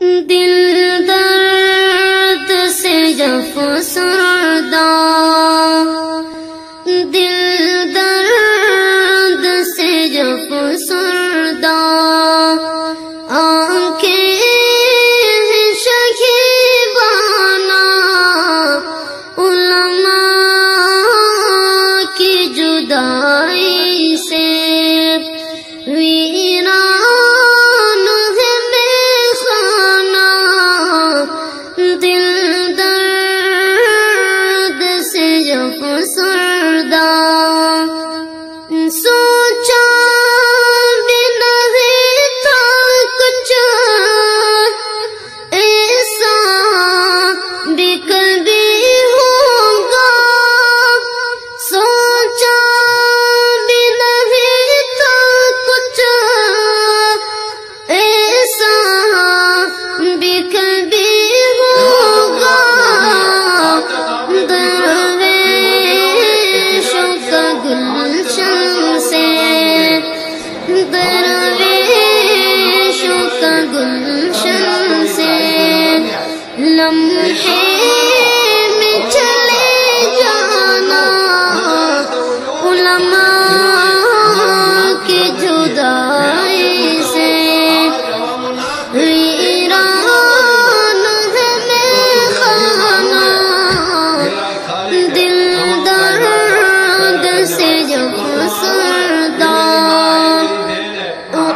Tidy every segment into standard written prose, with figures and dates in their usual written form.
دل درد سے جب افسردہ، دل درد سے جب افسردہ، آنکھیں شکیبانہ علماء کی جدائی سے، ویران ہے میخانہ دل درد سے جب افسردہ، سوچا بھی نہیں تھا کچھ ایسا بھی کبھی ہوگا، سوچا بھی نہیں تھا کچھ ایسا بھی کبھی ہوگا، درویشوں کا گلشن سے، درویشوں کا گلشن سے لمحے میں چلے جانا علماء کی جدائی سے، ویران ہے میخانہ دل درد سے جب افسردہ،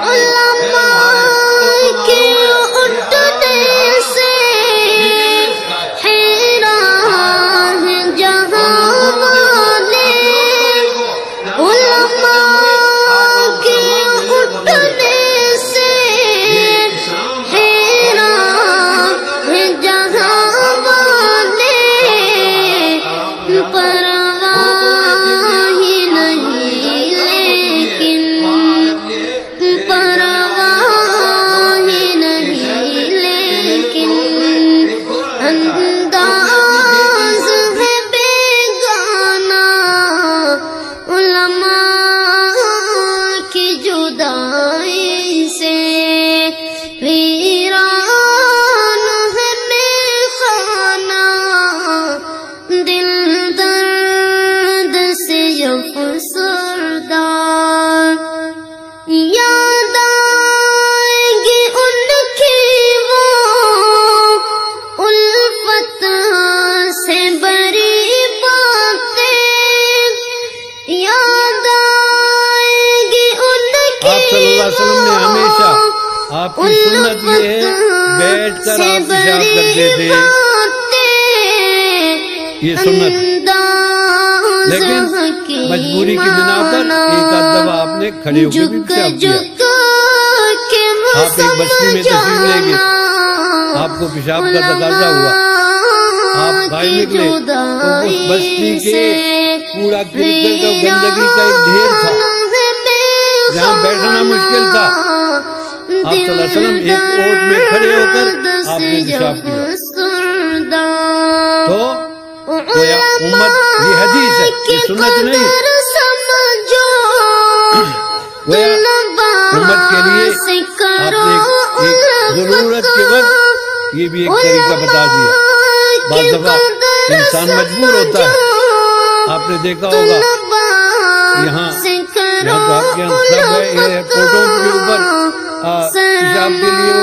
علماء کے اٹھنے سے حیران ہے جہاں والے، علماء کے اٹھنے سے حیران ہے جہاں والے، پرواہ ہی نہیں لیکن، پرواہ ہی نہیں لیکن، انداز ہے بیگانہ علماء کی جدائی سے، ویران ہے میخانہ دل درد سے جب افسردہ، یاد آئیں گی ان کی وہ الفت سے بری باتیں، یاد آئیں گی ان کی آپ صلی اللہ علیہ وسلم نے ہمیشہ آپ کی سنت یہ ہے بیٹھ کر آپ پیشاب کرتے تھے، یہ سنت، لیکن مجبوری کی بنا پر ایک آدھ دفعہ آپ نے کھڑے ہو کے بھی پیشاب کیا۔ آپ ایک بستی میں تشریف لے گئے، آپ کو پیشاب کا تقاضا ہوا، آپ باہر نکلے تو اس بستی کے کوڑا کرکٹ اور گندگی کا ایک ڈھیر تھا جہاں بیٹھنا مشکل تھا، آپ صلی اللہ علیہ وسلم ایک اوٹ میں کھڑے ہو کر آپ نے پیشاب کیا۔ تو گویا امت، یہ حدیث ہے، یہ سنت نہیں، گویا امت کے لیے آپ نے ایک ضرورت کے وقت یہ بھی ایک طریقہ بتا دیا۔ بعض دفعہ انسان مجبور ہوتا ہے، آپ نے دیکھا ہوگا یہاں تو آپ کے یہاں سب ہے ایئرپورٹوں کے اوپر پیشاب کے لیے وہ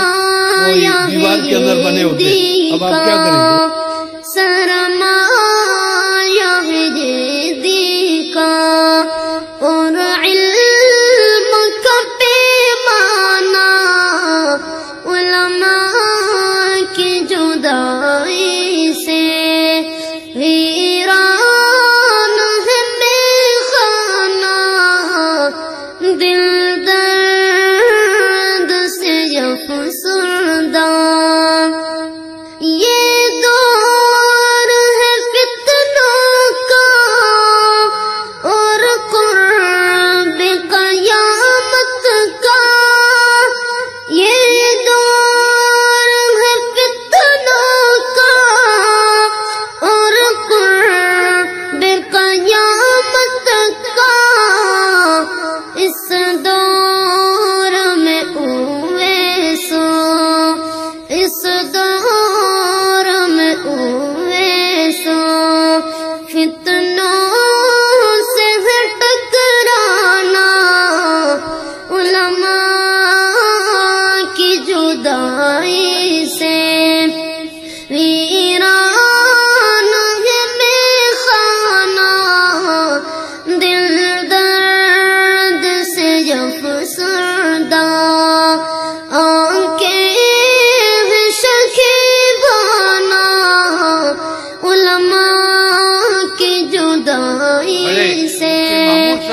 دیوار کے اندر بنے ہوتے ہیں، اب آپ کیا کریں گے؟ سرمایہ جدی کا اور علم کا پیمانہ علماء کی جدائی سے، ویران ہے میخانہ دل درد سے جب افسردہ، یہ دور ہے فتنوں کا اور قرب قیامت کا، یہ دور ہے فتنوں کا اور قرب قیامت کا، اس دور میں اویسو، اس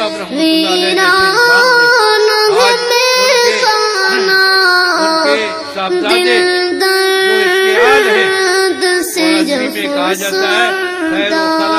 صاحب رحمۃ اللہ علیہ صاحبزادے جو اس کے آل ہیں، اور عربی میں کہا جاتا ہے خیر و خلا